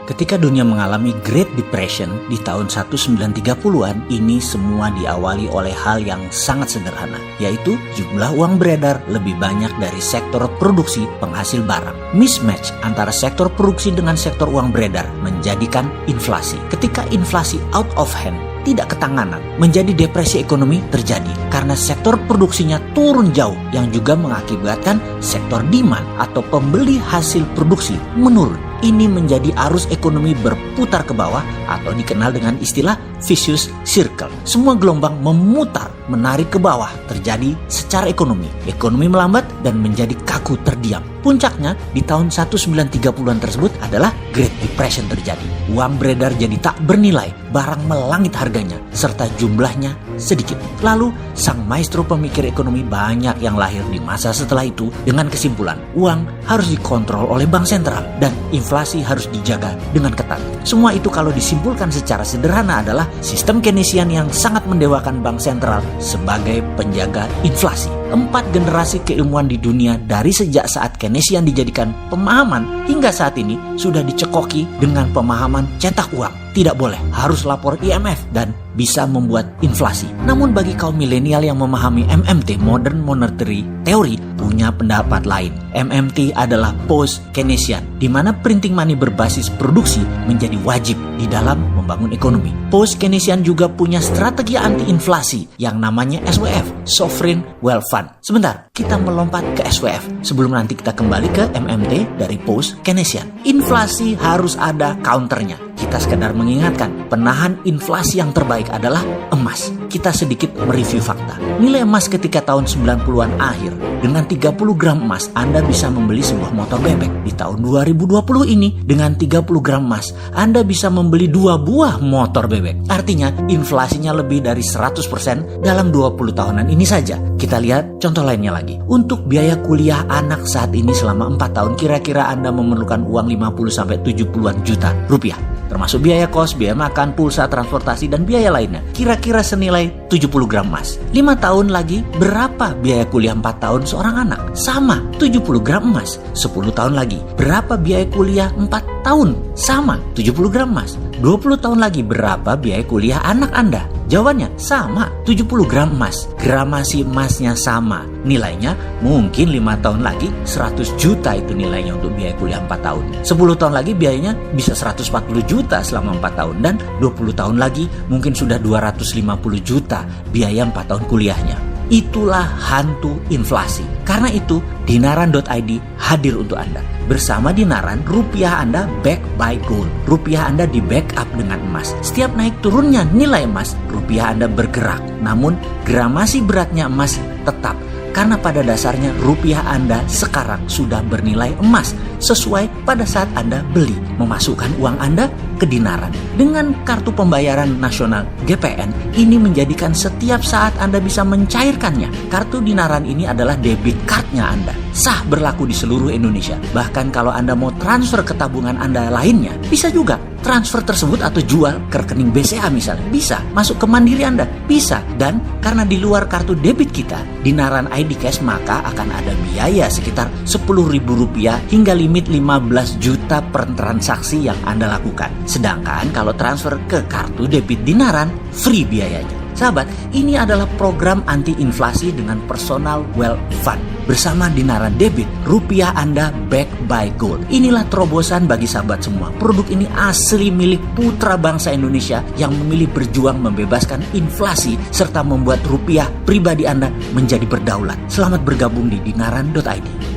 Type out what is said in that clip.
Ketika dunia mengalami Great Depression di tahun 1930-an, ini semua diawali oleh hal yang sangat sederhana, yaitu jumlah uang beredar lebih banyak dari sektor produksi penghasil barang. Mismatch antara sektor produksi dengan sektor uang beredar menjadikan inflasi. Ketika inflasi out of hand, tidak ketanganan, menjadi depresi ekonomi terjadi karena sektor produksinya turun jauh yang juga mengakibatkan sektor demand atau pembeli hasil produksi menurun. Ini menjadi arus ekonomi berputar ke bawah atau dikenal dengan istilah vicious circle. Semua gelombang memutar, menarik ke bawah terjadi secara ekonomi. Ekonomi melambat dan menjadi kaku terdiam. Puncaknya di tahun 1930-an tersebut adalah Great Depression terjadi. Uang beredar jadi tak bernilai, barang melangit harganya, serta jumlahnya sedikit. Lalu sang maestro pemikir ekonomi banyak yang lahir di masa setelah itu dengan kesimpulan, uang harus dikontrol oleh bank sentral dan inflasi harus dijaga dengan ketat. Semua itu kalau disimpulkan secara sederhana adalah sistem Keynesian yang sangat mendewakan bank sentral sebagai penjaga inflasi. 4 generasi keilmuan di dunia dari sejak saat Keynesian dijadikan pemahaman hingga saat ini sudah dicekoki dengan pemahaman cetak uang. Tidak boleh, harus lapor IMF dan bisa membuat inflasi. Namun bagi kaum milenial yang memahami MMT, Modern Monetary Theory, punya pendapat lain. MMT adalah post-Keynesian, di mana printing money berbasis produksi menjadi wajib di dalam membangun ekonomi. Post-Keynesian juga punya strategi anti-inflasi yang namanya SWF, Sovereign Wealth Fund. Sebentar, kita melompat ke SWF sebelum nanti kita kembali ke MMT dari post-Keynesian. Inflasi harus ada counternya. Kita sekedar mengingatkan, penahan inflasi yang terbaik adalah emas. Kita sedikit mereview fakta. Nilai emas ketika tahun 90-an akhir, dengan 30 gram emas Anda bisa membeli sebuah motor bebek. Di tahun 2020 ini, dengan 30 gram emas Anda bisa membeli 2 buah motor bebek. Artinya, inflasinya lebih dari 100% dalam 20 tahunan ini saja. Kita lihat contoh lainnya lagi. Untuk biaya kuliah anak saat ini selama 4 tahun, kira-kira Anda memerlukan uang 50-70-an juta rupiah. Termasuk biaya kos, biaya makan, pulsa, transportasi, dan biaya lainnya. Kira-kira senilai 70 gram emas. 5 tahun lagi, berapa biaya kuliah 4 tahun seorang anak? Sama, 70 gram emas. 10 tahun lagi, berapa biaya kuliah 4 tahun? Sama, 70 gram emas. 20 tahun lagi, berapa biaya kuliah anak Anda? Jawabannya sama, 70 gram emas. Gramasi emasnya sama. Nilainya mungkin 5 tahun lagi 100 juta itu nilainya untuk biaya kuliah 4 tahun. 10 tahun lagi biayanya bisa 140 juta selama 4 tahun. Dan 20 tahun lagi mungkin sudah 250 juta biaya 4 tahun kuliahnya. Itulah hantu inflasi. Karena itu, Dinaran.id hadir untuk Anda. Bersama Dinaran, rupiah Anda back by gold. Rupiah Anda di backup dengan emas. Setiap naik turunnya nilai emas, rupiah Anda bergerak. Namun, gramasi beratnya emas tetap. Karena pada dasarnya rupiah Anda sekarang sudah bernilai emas sesuai pada saat Anda beli, memasukkan uang Anda ke Dinaran. Dengan kartu pembayaran nasional GPN, ini menjadikan setiap saat Anda bisa mencairkannya. Kartu Dinaran ini adalah debit cardnya Anda. Sah berlaku di seluruh Indonesia. Bahkan kalau Anda mau transfer ke tabungan Anda lainnya, bisa juga. Transfer tersebut atau jual ke rekening BCA misalnya, bisa. Masuk ke Mandiri Anda, bisa. Dan karena di luar kartu debit kita, Dinaran ID Cash, maka akan ada biaya sekitar Rp10.000 hingga limit 15 juta per transaksi yang Anda lakukan. Sedangkan kalau transfer ke kartu debit Dinaran, free biayanya. Sahabat, ini adalah program anti-inflasi dengan Personal Wealth Fund. Bersama Dinaran Debit, rupiah Anda back by gold. Inilah terobosan bagi sahabat semua. Produk ini asli milik putra bangsa Indonesia yang memilih berjuang membebaskan inflasi serta membuat rupiah pribadi Anda menjadi berdaulat. Selamat bergabung di Dinaran.id.